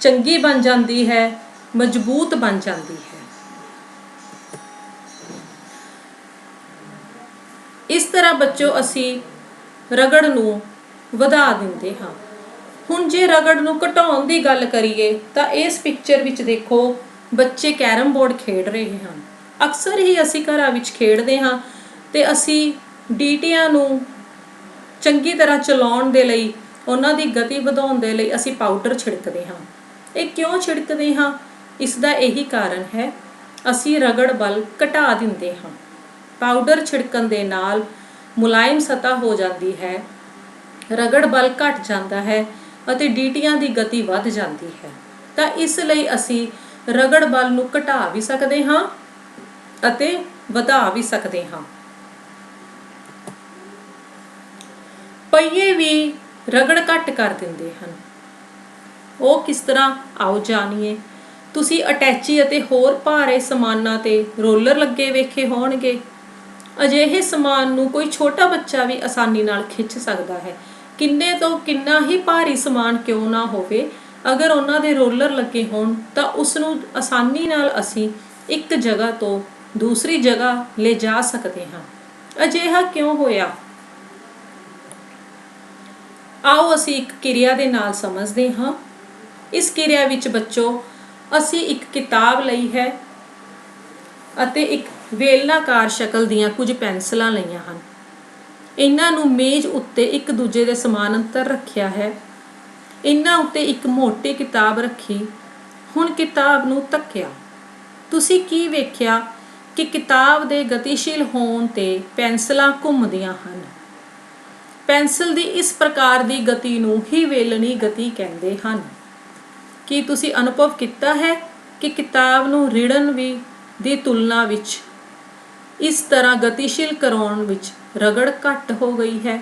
ਚੰਗੀ ਬਣ ਜਾਂਦੀ ਹੈ, ਮਜ਼ਬੂਤ ਬਣ ਜਾਂਦੀ ਹੈ। ਇਸ ਤਰ੍ਹਾਂ ਬੱਚੋ ਅਸੀਂ ਰਗੜ ਨੂੰ ਵਧਾ ਦਿੰਦੇ ਹਾਂ। ਹੁਣ ਜੇ ਰਗੜ ਨੂੰ ਘਟਾਉਣ ਦੀ ਗੱਲ ਕਰੀਏ ਤਾਂ ਇਸ ਪਿਕਚਰ ਵਿੱਚ ਦੇਖੋ, ਬੱਚੇ ਕੈਰਮ ਬੋਰਡ ਖੇਡ ਰਹੇ ਹਨ। ਅਕਸਰ ਹੀ ਅਸੀਂ ਘਰਾਂ ਵਿੱਚ ਖੇਡਦੇ ਹਾਂ ਤੇ ਅਸੀਂ ਡੀਟੀਆਂ ਨੂੰ ਚੰਗੀ ਤਰ੍ਹਾਂ ਚਲਾਉਣ ਦੇ ਲਈ, ਉਹਨਾਂ ਦੀ ਗਤੀ ਵਧਾਉਣ ਦੇ ਲਈ ਅਸੀਂ ਪਾਊਡਰ ਛਿੜਕਦੇ ਹਾਂ। ਇਹ ਕਿਉਂ ਛਿੜਕਦੇ ਹਾਂ? ਇਸ ਦਾ ਇਹੀ ਕਾਰਨ ਹੈ, ਅਸੀਂ ਰਗੜ ਬਲ ਘਟਾ ਦਿੰਦੇ ਹਾਂ। ਪਾਊਡਰ ਛਿੜਕਣ ਦੇ ਨਾਲ ਮੁਲਾਇਮ ਸਤਹ ਹੋ ਜਾਂਦੀ ਹੈ, ਰਗੜ ਬਲ ਘਟ ਜਾਂਦਾ ਹੈ ਅਤੇ ਡੀਟੀਆਂ ਦੀ ਗਤੀ ਵੱਧ ਜਾਂਦੀ ਹੈ। ਤਾਂ ਇਸ ਲਈ ਅਸੀਂ ਰਗੜ ਬਲ ਨੂੰ ਘਟਾ ਵੀ ਸਕਦੇ ਹਾਂ ਅਤੇ ਵਧਾ ਵੀ ਸਕਦੇ ਹਾਂ। ਪਹੀਏ ਵੀ ਰਗੜ ਘੱਟ ਕਰ ਦਿੰਦੇ ਹਨ। ਉਹ ਕਿਸ ਤਰ੍ਹਾਂ, ਆਓ ਜਾਣੀਏ। ਤੁਸੀਂ ਅਟੈਚੀ ਅਤੇ ਹੋਰ ਭਾਰੇ ਸਮਾਨਾਂ ਤੇ ਰੋਲਰ ਲੱਗੇ ਵੇਖੇ ਹੋਣਗੇ। ਅਜਿਹੇ ਸਮਾਨ ਨੂੰ ਕੋਈ ਛੋਟਾ ਬੱਚਾ ਵੀ ਆਸਾਨੀ ਨਾਲ ਖਿੱਚ ਸਕਦਾ ਹੈ। ਕਿੰਨੇ ਤੋਂ ਕਿੰਨਾ ਹੀ ਭਾਰੀ ਸਮਾਨ ਕਿਉਂ ਨਾ ਹੋਵੇ, ਅਗਰ ਉਹਨਾਂ ਦੇ ਰੋਲਰ ਲੱਗੇ ਹੋਣ ਤਾਂ ਉਸ ਨੂੰ ਆਸਾਨੀ ਨਾਲ ਅਸੀਂ ਇੱਕ ਜਗ੍ਹਾ ਤੋਂ ਦੂਸਰੀ ਜਗ੍ਹਾ ਲਿਜਾ ਸਕਦੇ ਹਾਂ। ਅਜਿਹਾ ਕਿਉਂ ਹੋਇਆ? ਆਓ ਅਸੀਂ ਇੱਕ ਕਿਰਿਆ ਦੇ ਨਾਲ ਸਮਝਦੇ ਹਾਂ। ਇਸ ਕਿਰਿਆ ਵਿੱਚ ਬੱਚੋ ਅਸੀਂ ਇੱਕ ਕਿਤਾਬ ਲਈ ਹੈ ਅਤੇ ਇੱਕ ਵੇਲਨਾਕਾਰ ਸ਼ਕਲ ਦੀਆਂ ਕੁਝ ਪੈਨਸਲਾਂ ਲਈਆਂ ਹਨ। ਇਹਨਾਂ ਨੂੰ ਮੇਜ਼ ਉੱਤੇ ਇੱਕ ਦੂਜੇ ਦੇ ਸਮਾਨਾਂਤਰ ਰੱਖਿਆ ਹੈ। ਇਹਨਾਂ ਉੱਤੇ ਇੱਕ ਮੋਟੀ ਕਿਤਾਬ ਰੱਖੀ। ਹੁਣ ਕਿਤਾਬ ਨੂੰ ਧੱਕਿਆ। ਤੁਸੀਂ ਕੀ ਵੇਖਿਆ ਕਿ ਕਿਤਾਬ ਦੇ ਗਤੀਸ਼ੀਲ ਹੋਣ ਤੇ ਪੈਨਸਲਾਂ ਘੁੰਮਦੀਆਂ ਹਨ। ਪੈਨਸਲ ਦੀ ਇਸ ਪ੍ਰਕਾਰ ਦੀ ਗਤੀ ਨੂੰ ਹੀ ਵੇਲਣੀ ਗਤੀ ਕਹਿੰਦੇ ਹਨ। ਕੀ ਤੁਸੀਂ ਅਨੁਭਵ ਕੀਤਾ ਹੈ ਕਿ ਕਿਤਾਬ ਨੂੰ ਰਿੜਨ ਦੀ ਤੁਲਨਾ ਵਿੱਚ ਇਸ ਤਰ੍ਹਾਂ ਗਤੀਸ਼ੀਲ ਕਰਾਉਣ ਵਿੱਚ ਰਗੜ ਘੱਟ ਹੋ ਗਈ ਹੈ?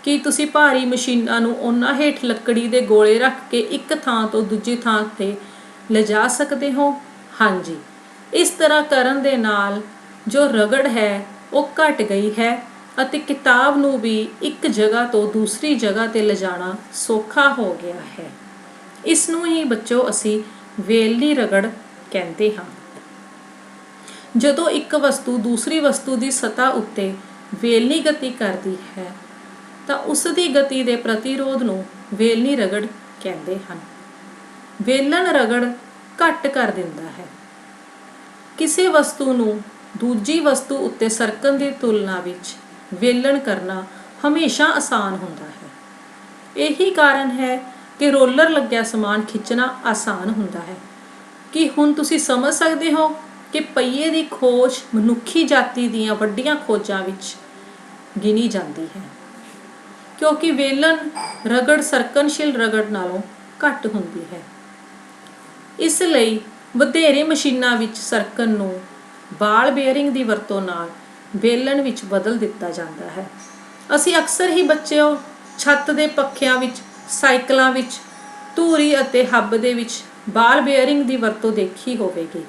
ਕੀ ਤੁਸੀਂ ਭਾਰੀ ਮਸ਼ੀਨਾਂ ਨੂੰ ਉਹਨਾਂ ਹੇਠ ਲੱਕੜੀ ਦੇ ਗੋਲੇ ਰੱਖ ਕੇ ਇੱਕ ਥਾਂ ਤੋਂ ਦੂਜੀ ਥਾਂ 'ਤੇ ਲਿਜਾ ਸਕਦੇ ਹੋ? ਹਾਂਜੀ, ਇਸ ਤਰ੍ਹਾਂ ਕਰਨ ਦੇ ਨਾਲ ਜੋ ਰਗੜ ਹੈ ਉਹ ਘਟ ਗਈ ਹੈ ਅਤੇ ਕਿਤਾਬ ਨੂੰ ਵੀ ਇੱਕ ਜਗ੍ਹਾ ਤੋਂ ਦੂਸਰੀ ਜਗ੍ਹਾ 'ਤੇ ਲਿਜਾਣਾ ਸੌਖਾ ਹੋ ਗਿਆ ਹੈ। ਇਸ ਨੂੰ ਹੀ ਬੱਚੋ ਅਸੀਂ ਵੇਲਣੀ ਰਗੜ ਕਹਿੰਦੇ ਹਾਂ। ਜਦੋਂ ਇੱਕ ਵਸਤੂ ਦੂਸਰੀ ਵਸਤੂ ਦੀ ਸਤ੍ਹਾ ਉੱਤੇ ਵੇਲਣੀ ਗਤੀ ਕਰਦੀ ਹੈ ਤਾਂ ਉਸ ਦੀ ਗਤੀ ਦੇ ਪ੍ਰਤੀਰੋਧ ਨੂੰ ਵੇਲਣੀ ਰਗੜ ਕਹਿੰਦੇ ਹਨ। ਵੇਲਣ ਰਗੜ ਘੱਟ ਕਰ ਦਿੰਦਾ ਹੈ। ਕਿਸੇ ਵਸਤੂ ਨੂੰ ਦੂਜੀ ਵਸਤੂ ਉੱਤੇ ਸਰਕਣ ਦੀ ਤੁਲਨਾ ਵਿੱਚ ਵੇਲਣ ਕਰਨਾ ਹਮੇਸ਼ਾ ਆਸਾਨ ਹੁੰਦਾ ਹੈ। ਇਹੀ ਕਾਰਨ ਹੈ ਕਿ ਰੋਲਰ ਲੱਗਿਆ ਸਮਾਨ ਖਿੱਚਣਾ ਆਸਾਨ ਹੁੰਦਾ ਹੈ। ਕੀ ਹੁਣ ਤੁਸੀਂ ਸਮਝ ਸਕਦੇ ਹੋ ਕਿ ਪਹੀਏ ਦੀ ਖੋਜ ਮਨੁੱਖੀ ਜਾਤੀ ਦੀਆਂ ਵੱਡੀਆਂ ਖੋਜਾਂ ਵਿੱਚ ਗਿਣੀ ਜਾਂਦੀ ਹੈ, ਕਿਉਂਕਿ ਵੇਲਣ ਰਗੜ ਸਰਕਣਸ਼ੀਲ ਰਗੜ ਨਾਲੋਂ ਘੱਟ ਹੁੰਦੀ ਹੈ। ਇਸ ਲਈ ਵਧੇਰੇ ਮਸ਼ੀਨਾਂ ਵਿੱਚ ਸਰਕਣ ਨੂੰ ਬਾਲ ਬੇਅਰਿੰਗ ਦੀ ਵਰਤੋਂ ਨਾਲ ਵੇਲਣ ਵਿੱਚ ਬਦਲ ਦਿੱਤਾ ਜਾਂਦਾ ਹੈ। ਅਸੀਂ ਅਕਸਰ ਹੀ ਬੱਚਿਓ ਛੱਤ ਦੇ ਪੱਖਿਆਂ ਵਿੱਚ, ਸਾਈਕਲਾਂ ਵਿੱਚ, ਧੂਰੀ ਅਤੇ ਹੱਬ ਦੇ ਵਿੱਚ ਬਾਲ ਬੇਅਰਿੰਗ ਦੀ ਵਰਤੋਂ ਦੇਖੀ ਹੋਵੇਗੀ।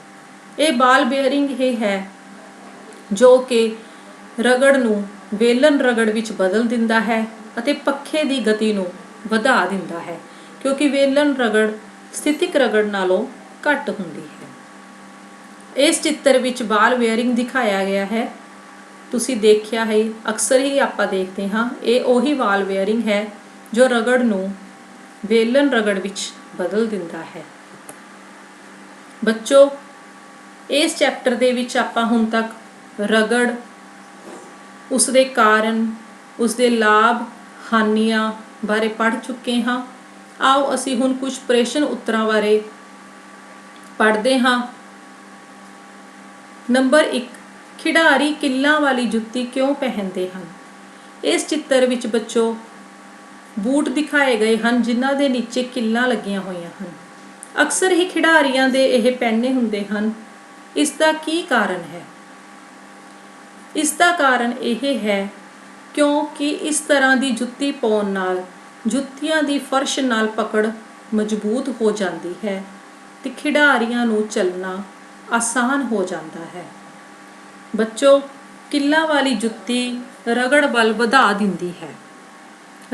ਇਹ ਬਾਲ ਬੇਅਰਿੰਗ ਹੀ ਹੈ ਜੋ ਕਿ ਰਗੜ ਨੂੰ ਵੇਲਣ ਰਗੜ ਵਿੱਚ ਬਦਲ ਦਿੰਦਾ ਹੈ ਅਤੇ ਪੱਖੇ ਦੀ ਗਤੀ ਨੂੰ ਵਧਾ ਦਿੰਦਾ ਹੈ, ਕਿਉਂਕਿ ਵੇਲਣ ਰਗੜ ਸਥਿਤਿਕ ਰਗੜ ਨਾਲੋਂ ਘੱਟ ਹੁੰਦੀ ਹੈ। ਇਸ ਚਿੱਤਰ ਵਿੱਚ ਬਾਲ ਬੇਅਰਿੰਗ ਦਿਖਾਇਆ ਗਿਆ ਹੈ। ਤੁਸੀਂ ਦੇਖਿਆ ਹੈ, ਅਕਸਰ ਹੀ ਆਪਾਂ ਦੇਖਦੇ ਹਾਂ, ਇਹ ਉਹੀ ਬਾਲ ਬੇਅਰਿੰਗ ਹੈ ਜੋ ਰਗੜ ਨੂੰ ਵੇਲਣ ਰਗੜ ਵਿੱਚ ਬਦਲ ਦਿੰਦਾ ਹੈ। ਬੱਚੋ, ਇਸ ਚੈਪਟਰ ਦੇ ਵਿੱਚ ਆਪਾਂ ਹੁਣ ਤੱਕ ਰਗੜ, ਉਸ ਦੇ ਕਾਰਨ, ਉਸ ਦੇ ਲਾਭ ਹਾਨੀਆਂ ਬਾਰੇ ਪੜ੍ਹ ਚੁੱਕੇ ਹਾਂ। ਆਓ ਅਸੀਂ ਹੁਣ ਕੁਝ ਪ੍ਰਸ਼ਨ ਉੱਤਰਾਂ ਬਾਰੇ ਪੜ੍ਹਦੇ ਹਾਂ। ਨੰਬਰ 1, ਖਿਡਾਰੀ ਕਿੱਲਾਂ ਵਾਲੀ ਜੁੱਤੀ ਕਿਉਂ ਪਹਿਨਦੇ ਹਨ? ਇਸ ਚਿੱਤਰ ਵਿੱਚ ਬੱਚੋ ਬੂਟ ਦਿਖਾਏ ਗਏ ਹਨ ਜਿਨ੍ਹਾਂ ਦੇ ਨੀਚੇ ਕਿੱਲਾਂ ਲੱਗੀਆਂ ਹੋਈਆਂ ਹਨ। ਅਕਸਰ ਹੀ ਖਿਡਾਰੀਆਂ ਦੇ ਇਹ ਪਹਿਨੇ ਹੁੰਦੇ ਹਨ। ਇਸ ਦਾ ਕੀ ਕਾਰਨ ਹੈ? ਇਸ ਦਾ ਕਾਰਨ ਇਹ ਹੈ ਕਿਉਂਕਿ ਇਸ ਤਰ੍ਹਾਂ ਦੀ ਜੁੱਤੀ ਪਾਉਣ ਨਾਲ ਜੁੱਤੀਆਂ ਦੀ ਫਰਸ਼ ਨਾਲ ਪਕੜ ਮਜ਼ਬੂਤ ਹੋ ਜਾਂਦੀ ਹੈ ਤੇ ਖਿਡਾਰੀਆਂ ਨੂੰ ਚੱਲਣਾ ਆਸਾਨ ਹੋ ਜਾਂਦਾ ਹੈ। ਬੱਚੋ, ਕਿੱਲਾਂ ਵਾਲੀ ਜੁੱਤੀ ਰਗੜ ਬਲ ਵਧਾ ਦਿੰਦੀ ਹੈ।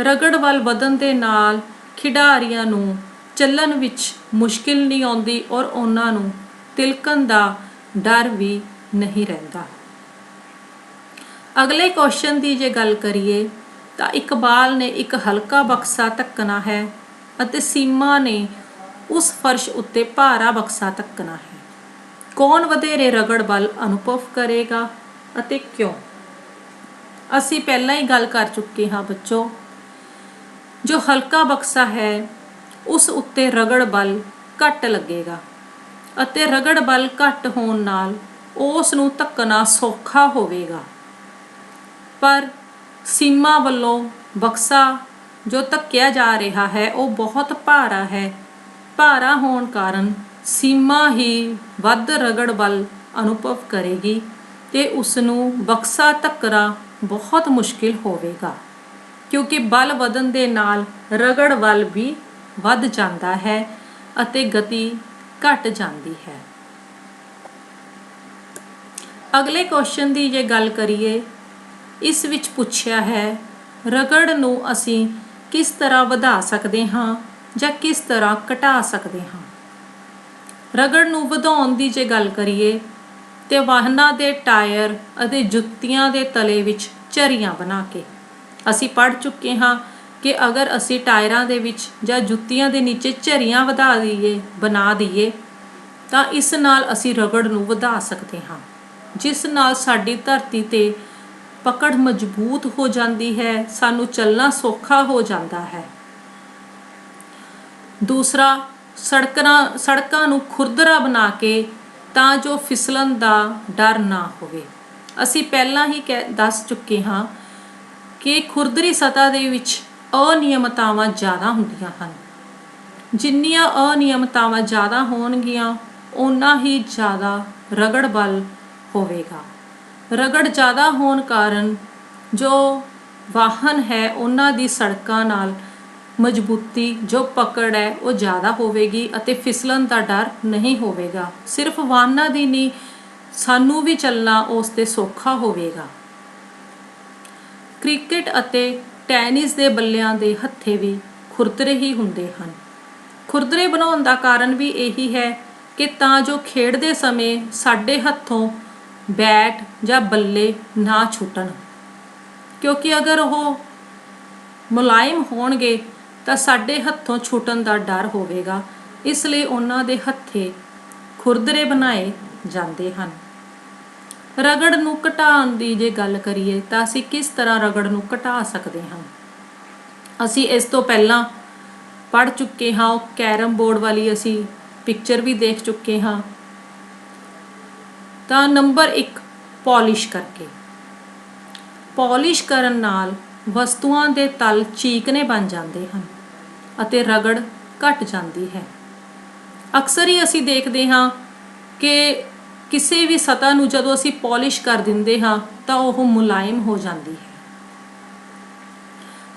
ਰਗੜ ਬਲ ਵਧਣ ਦੇ ਨਾਲ ਖਿਡਾਰੀਆਂ ਨੂੰ ਚੱਲਣ ਵਿੱਚ ਮੁਸ਼ਕਿਲ ਨਹੀਂ ਆਉਂਦੀ ਔਰ ਉਹਨਾਂ ਨੂੰ ਤਿਲਕਣ ਦਾ ਡਰ ਵੀ ਨਹੀਂ ਰਹਿੰਦਾ। ਅਗਲੇ ਕੁਐਸਚਨ ਦੀ ਜੇ ਗੱਲ ਕਰੀਏ ਤਾਂ ਇਕਬਾਲ ਨੇ ਇੱਕ ਹਲਕਾ ਬਕਸਾ ਧੱਕਣਾ ਹੈ ਅਤੇ ਸੀਮਾ ਨੇ ਉਸ ਫਰਸ਼ ਉੱਤੇ ਭਾਰਾ ਬਕਸਾ ਧੱਕਣਾ ਹੈ। ਕੌਣ ਵਧੇਰੇ ਰਗੜ ਬਲ ਅਨੁਭਵ ਕਰੇਗਾ ਅਤੇ ਕਿਉਂ? ਅਸੀਂ ਪਹਿਲਾਂ ਹੀ ਗੱਲ ਕਰ ਚੁੱਕੇ ਹਾਂ ਬੱਚੋ। ਜੋ ਹਲਕਾ ਬਕਸਾ ਹੈ ਉਸ ਉੱਤੇ ਰਗੜ ਬਲ ਘੱਟ ਲੱਗੇਗਾ ਅਤੇ ਰਗੜ ਬਲ ਘੱਟ ਹੋਣ ਨਾਲ ਉਸ ਨੂੰ ਧੱਕਣਾ ਸੌਖਾ ਹੋਵੇਗਾ। ਪਰ ਸੀਮਾ ਵੱਲੋਂ ਬਕਸਾ ਜੋ ਧੱਕਿਆ ਜਾ ਰਿਹਾ ਹੈ ਉਹ ਬਹੁਤ ਭਾਰਾ ਹੈ। ਭਾਰਾ ਹੋਣ ਕਾਰਨ ਸੀਮਾ ਹੀ ਵੱਧ ਰਗੜ ਬਲ ਅਨੁਭਵ ਕਰੇਗੀ ਤੇ ਉਸ ਨੂੰ ਬਕਸਾ ਧੱਕਣਾ ਬਹੁਤ ਮੁਸ਼ਕਿਲ ਹੋਵੇਗਾ, ਕਿਉਂਕਿ ਬਲ ਵਧਣ ਦੇ ਨਾਲ ਰਗੜ ਬਲ ਵੀ ਵੱਧ ਜਾਂਦਾ ਹੈ ਅਤੇ ਗਤੀ ਘਟ ਜਾਂਦੀ ਹੈ। ਅਗਲੇ ਕੁਐਸਚਨ ਦੀ ਜੇ ਗੱਲ ਕਰੀਏ, ਇਸ ਵਿੱਚ ਪੁੱਛਿਆ ਹੈ ਰਗੜ ਨੂੰ ਅਸੀਂ ਕਿਸ ਤਰ੍ਹਾਂ ਵਧਾ ਸਕਦੇ ਹਾਂ ਜਾਂ ਕਿਸ ਤਰ੍ਹਾਂ ਘਟਾ ਸਕਦੇ ਹਾਂ। ਰਗੜ ਨੂੰ ਵਧਾਉਣ ਦੀ ਜੇ ਗੱਲ ਕਰੀਏ ਤੇ ਵਾਹਨਾਂ ਦੇ ਟਾਇਰ ਅਤੇ ਜੁੱਤੀਆਂ ਦੇ ਤਲੇ ਵਿੱਚ ਝਰੀਆਂ ਬਣਾ ਕੇ, ਅਸੀਂ ਪੜ੍ਹ ਚੁੱਕੇ ਹਾਂ ਕਿ ਅਗਰ ਅਸੀਂ ਟਾਇਰਾਂ ਦੇ ਵਿੱਚ ਜਾਂ ਜੁੱਤੀਆਂ ਦੇ ਨੀਚੇ ਝਰੀਆਂ ਬਣਾ ਦਈਏ ਤਾਂ ਇਸ ਨਾਲ ਅਸੀਂ ਰਗੜ ਨੂੰ ਵਧਾ ਸਕਦੇ ਹਾਂ, ਜਿਸ ਨਾਲ ਸਾਡੀ ਧਰਤੀ 'ਤੇ ਪਕੜ ਮਜ਼ਬੂਤ ਹੋ ਜਾਂਦੀ ਹੈ, ਸਾਨੂੰ ਚੱਲਣਾ ਸੌਖਾ ਹੋ ਜਾਂਦਾ ਹੈ। ਦੂਸਰਾ, ਸੜਕਾਂ ਨੂੰ ਖੁਰਦਰਾ ਬਣਾ ਕੇ ਤਾਂ ਜੋ ਫਿਸਲਣ ਦਾ ਡਰ ਨਾ ਹੋਵੇ। ਅਸੀਂ ਪਹਿਲਾਂ ਹੀ ਦੱਸ ਚੁੱਕੇ ਹਾਂ ਕਿ ਖੁਰਦਰੀ ਸਤ੍ਹਾ ਦੇ ਵਿੱਚ ਅਨਿਯਮਤਾਵਾਂ ਜ਼ਿਆਦਾ ਹੁੰਦੀਆਂ ਹਨ। ਜਿੰਨੀਆਂ ਅਨਿਯਮਤਾਵਾਂ ਜ਼ਿਆਦਾ ਹੋਣਗੀਆਂ ਓਨਾ ਹੀ ਜ਼ਿਆਦਾ ਰਗੜ ਬਲ ਹੋਵੇਗਾ। ਰਗੜ ਜ਼ਿਆਦਾ ਹੋਣ ਕਾਰਨ ਜੋ ਵਾਹਨ ਹੈ ਉਹਨਾਂ ਦੀ ਸੜਕਾਂ ਨਾਲ ਮਜ਼ਬੂਤੀ, ਜੋ ਪਕੜ ਹੈ ਉਹ ਜ਼ਿਆਦਾ ਹੋਵੇਗੀ ਅਤੇ ਫਿਸਲਣ ਦਾ ਡਰ ਨਹੀਂ ਹੋਵੇਗਾ। ਸਿਰਫ ਵਾਹਨਾਂ ਦੀ ਨਹੀਂ, ਸਾਨੂੰ ਵੀ ਚੱਲਣਾ ਉਸ 'ਤੇ ਸੌਖਾ ਹੋਵੇਗਾ। ਕ੍ਰਿਕਟ ਅਤੇ ਟੈਨਿਸ ਦੇ ਬੱਲਿਆਂ ਦੇ ਹੱਥੇ ਵੀ ਖੁਰਦਰੇ ਹੀ ਹੁੰਦੇ ਹਨ। ਖੁਰਦਰੇ ਬਣਾਉਣ ਦਾ ਕਾਰਨ ਵੀ ਇਹੀ ਹੈ ਕਿ ਤਾਂ ਜੋ ਖੇਡਦੇ ਸਮੇਂ ਸਾਡੇ ਹੱਥੋਂ ਬੈਟ ਜਾਂ ਬੱਲੇ ਨਾ ਛੁੱਟਣ, ਕਿਉਂਕਿ ਅਗਰ ਉਹ ਮੁਲਾਇਮ ਹੋਣਗੇ ਤਾਂ ਸਾਡੇ ਹੱਥੋਂ ਛੁੱਟਣ ਦਾ ਡਰ ਹੋਵੇਗਾ, ਇਸ ਲਈ ਉਹਨਾਂ ਦੇ ਹੱਥੇ ਖੁਰਦਰੇ ਬਣਾਏ ਜਾਂਦੇ ਹਨ। ਰਗੜ ਨੂੰ ਘਟਾਉਣ ਦੀ ਜੇ ਗੱਲ ਕਰੀਏ ਤਾਂ ਅਸੀਂ ਕਿਸ ਤਰ੍ਹਾਂ ਰਗੜ ਨੂੰ ਘਟਾ ਸਕਦੇ ਹਾਂ। ਅਸੀਂ ਇਸ ਤੋਂ ਪਹਿਲਾਂ ਪੜ੍ਹ ਚੁੱਕੇ ਹਾਂ, ਉਹ ਕੈਰਮ ਬੋਰਡ ਵਾਲੀ ਅਸੀਂ ਪਿਕਚਰ ਵੀ ਦੇਖ ਚੁੱਕੇ ਹਾਂ। ਤਾਂ ਨੰਬਰ 1, ਪੋਲਿਸ਼ ਕਰਕੇ। ਪੋਲਿਸ਼ ਕਰਨ ਨਾਲ ਵਸਤੂਆਂ ਦੇ ਤਲ ਚੀਕਨੇ ਬਣ ਜਾਂਦੇ ਹਨ ਅਤੇ ਰਗੜ ਘਟ ਜਾਂਦੀ ਹੈ। ਅਕਸਰ ਹੀ ਅਸੀਂ ਦੇਖਦੇ ਹਾਂ ਕਿ ਕਿਸੇ ਵੀ ਸਤ੍ਹਾ ਨੂੰ ਜਦੋਂ ਅਸੀਂ ਪੋਲਿਸ਼ ਕਰ ਦਿੰਦੇ ਹਾਂ ਤਾਂ ਉਹ ਮੁਲਾਇਮ ਹੋ ਜਾਂਦੀ ਹੈ।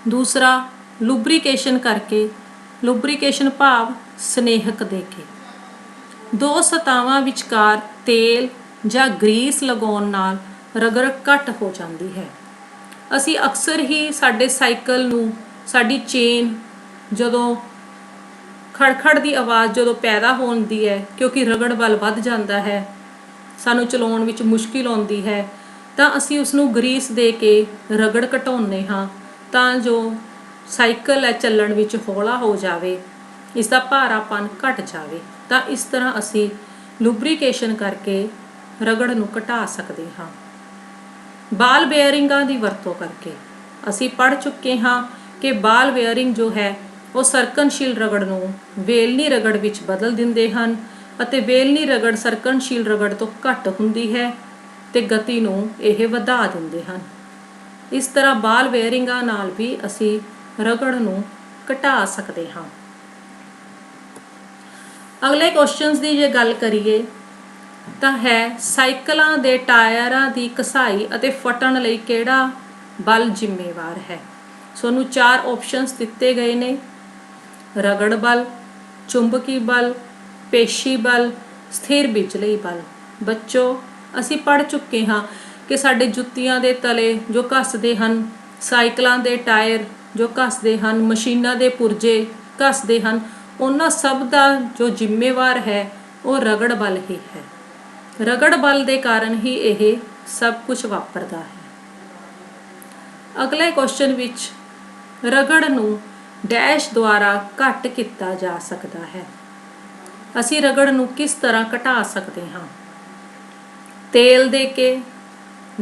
ਦੂਸਰਾ, ਲੁਬਰੀਕੇਸ਼ਨ ਕਰਕੇ। ਲੁਬਰੀਕੇਸ਼ਨ ਭਾਵ ਸਨੇਹਕ ਦੇ ਕੇ। ਦੋ ਸਤ੍ਹਾਵਾਂ ਵਿਚਕਾਰ ਤੇਲ ਜਾਂ ਗਰੀਸ ਲਗਾਉਣ ਨਾਲ ਰਗੜ ਘੱਟ ਹੋ ਜਾਂਦੀ ਹੈ। ਅਸੀਂ ਅਕਸਰ ਹੀ ਸਾਡੇ ਸਾਈਕਲ ਨੂੰ, ਸਾਡੀ ਚੇਨ ਜਦੋਂ ਖੜਖੜ ਦੀ ਆਵਾਜ਼ ਜਦੋਂ ਪੈਦਾ ਹੁੰਦੀ ਹੈ, ਕਿਉਂਕਿ ਰਗੜ ਬਲ ਵੱਧ ਜਾਂਦਾ ਹੈ, ਸਾਨੂੰ ਚਲਾਉਣ ਵਿੱਚ ਮੁਸ਼ਕਿਲ ਆਉਂਦੀ ਹੈ, ਤਾਂ ਅਸੀਂ ਉਸ ਨੂੰ ਗਰੀਸ ਦੇ ਕੇ ਰਗੜ ਘਟਾਉਂਦੇ ਹਾਂ ਤਾਂ ਜੋ ਸਾਈਕਲ ਹੈ ਚੱਲਣ ਵਿੱਚ ਹੌਲਾ ਹੋ ਜਾਵੇ, ਇਸ ਦਾ ਭਾਰਾਪਨ ਘਟ ਜਾਵੇ। ਤਾਂ ਇਸ ਤਰ੍ਹਾਂ ਅਸੀਂ ਲੁਬਰੀਕੇਸ਼ਨ ਕਰਕੇ ਰਗੜ ਨੂੰ ਘਟਾ ਸਕਦੇ ਹਾਂ। ਬਾਲ ਬੇਅਰਿੰਗਾਂ ਦੀ ਵਰਤੋਂ ਕਰਕੇ। ਅਸੀਂ ਪੜ੍ਹ ਚੁੱਕੇ ਹਾਂ ਕਿ ਬਾਲ ਬੇਅਰਿੰਗ ਜੋ ਹੈ ਉਹ ਸਰਕਨਸ਼ੀਲ ਰਗੜ ਨੂੰ ਵੇਲਨੀ ਰਗੜ ਵਿੱਚ ਬਦਲ ਦਿੰਦੇ ਹਨ ਅਤੇ ਵੇਲਨੀ ਰਗੜ ਸਰਕਨਸ਼ੀਲ ਰਗੜ ਤੋਂ ਘੱਟ ਹੁੰਦੀ ਹੈ ਤੇ ਗਤੀ ਨੂੰ ਇਹ ਵਧਾ ਦਿੰਦੇ ਹਨ। ਇਸ ਤਰ੍ਹਾਂ ਬਾਲ ਬੇਅਰਿੰਗਾਂ ਨਾਲ ਵੀ ਅਸੀਂ ਰਗੜ ਨੂੰ ਘਟਾ ਸਕਦੇ ਹਾਂ। ਅਗਲੇ ਕੁਐਸਚਨਸ ਦੀ ਜੇ ਗੱਲ ਕਰੀਏ ਤਾਂ ਹੈ ਸਾਈਕਲਾਂ ਦੇ ਟਾਇਰਾਂ ਦੀ ਘਸਾਈ ਅਤੇ ਫਟਣ ਲਈ ਕਿਹੜਾ ਬਲ ਜ਼ਿੰਮੇਵਾਰ ਹੈ। ਤੁਹਾਨੂੰ 4 ਆਪਸ਼ਨਸ ਦਿੱਤੇ ਗਏ ਨੇ: ਰਗੜ ਬਲ, ਚੁੰਬਕੀ ਬਲ, ਪੇਸ਼ੀ ਬਲ, ਸਥਿਰ ਬਿਜਲਈ ਬਲ। ਬੱਚੋ, ਅਸੀਂ ਪੜ੍ਹ ਚੁੱਕੇ ਹਾਂ ਕਿ ਸਾਡੇ ਜੁੱਤੀਆਂ ਦੇ ਤਲੇ ਜੋ ਘਸਦੇ ਹਨ, ਸਾਈਕਲਾਂ ਦੇ ਟਾਇਰ ਜੋ ਘਸਦੇ ਹਨ, ਮਸ਼ੀਨਾਂ ਦੇ ਪੁਰਜੇ ਘਸਦੇ ਹਨ, ਉਹਨਾਂ ਸਭ ਦਾ ਜੋ ਜ਼ਿੰਮੇਵਾਰ ਹੈ ਉਹ ਰਗੜ ਬਲ ਹੀ ਹੈ। ਰਗੜ ਬਲ ਦੇ ਕਾਰਨ ਹੀ ਇਹ ਸਭ ਕੁਝ ਵਾਪਰਦਾ ਹੈ। ਅਗਲੇ ਕੁਐਸਚਨ ਵਿੱਚ ਰਗੜ ਨੂੰ ਡੈਸ਼ ਦੁਆਰਾ ਘੱਟ ਕੀਤਾ ਜਾ ਸਕਦਾ ਹੈ। ਅਸੀਂ ਰਗੜ ਨੂੰ ਕਿਸ ਤਰ੍ਹਾਂ ਘਟਾ ਸਕਦੇ ਹਾਂ? ਤੇਲ ਦੇ ਕੇ,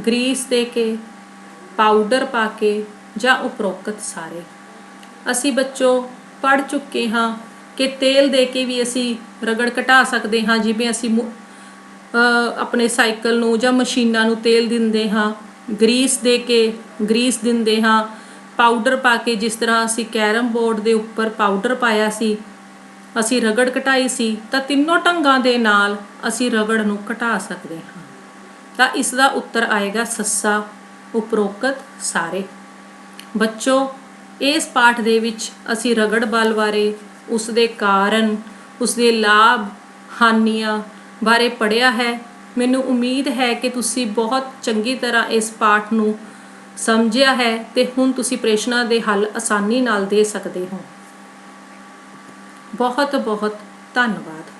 ਗਰੀਸ ਦੇ ਕੇ, ਪਾਊਡਰ ਪਾ ਕੇ ਜਾਂ ਉਪਰੋਕਤ ਸਾਰੇ। ਅਸੀਂ ਬੱਚੋ ਪੜ੍ਹ ਚੁੱਕੇ ਹਾਂ ਕਿ ਤੇਲ ਦੇ ਕੇ ਵੀ ਅਸੀਂ ਰਗੜ ਘਟਾ ਸਕਦੇ ਹਾਂ। ਜਿਵੇਂ ਅਸੀਂ ਆਪਣੇ ਸਾਈਕਲ ਨੂੰ ਜਾਂ ਮਸ਼ੀਨਾਂ ਨੂੰ ਤੇਲ ਦਿੰਦੇ ਹਾਂ, ਗਰੀਸ ਦੇ ਕੇ ਗਰੀਸ ਦਿੰਦੇ ਹਾਂ, ਪਾਊਡਰ ਪਾ ਕੇ, ਜਿਸ ਤਰ੍ਹਾਂ ਅਸੀਂ ਕੈਰਮ ਬੋਰਡ ਦੇ ਉੱਪਰ ਪਾਊਡਰ ਪਾਇਆ ਸੀ ਅਸੀਂ ਰਗੜ ਘਟਾਈ ਸੀ ਤਾਂ ਤਿੰਨੋਂ ਢੰਗਾਂ ਦੇ ਨਾਲ ਅਸੀਂ ਰਗੜ ਨੂੰ ਘਟਾ ਸਕਦੇ ਹਾਂ। ਤਾਂ ਇਸ ਦਾ ਉੱਤਰ ਆਏਗਾ ਸੱਸਾ ਉਪਰੋਕਤ ਸਾਰੇ। ਬੱਚੋ, ਇਸ ਪਾਠ ਦੇ ਵਿੱਚ ਅਸੀਂ ਰਗੜ ਬਲ ਬਾਰੇ, ਉਸ ਦੇ ਕਾਰਨ, ਉਸ ਦੇ ਲਾਭ ਹਾਨੀਆਂ ਬਾਰੇ ਪੜ੍ਹਿਆ ਹੈ। ਮੈਨੂੰ ਉਮੀਦ ਹੈ ਕਿ ਤੁਸੀਂ ਬਹੁਤ ਚੰਗੀ ਤਰ੍ਹਾਂ ਇਸ ਪਾਠ ਨੂੰ ਸਮਝਿਆ ਹੈ ਤੇ ਹੁਣ ਤੁਸੀਂ ਪ੍ਰਸ਼ਨਾਂ ਦੇ ਹੱਲ ਆਸਾਨੀ ਨਾਲ ਦੇ ਸਕਦੇ ਹੋ। ਬਹੁਤ ਬਹੁਤ ਧੰਨਵਾਦ।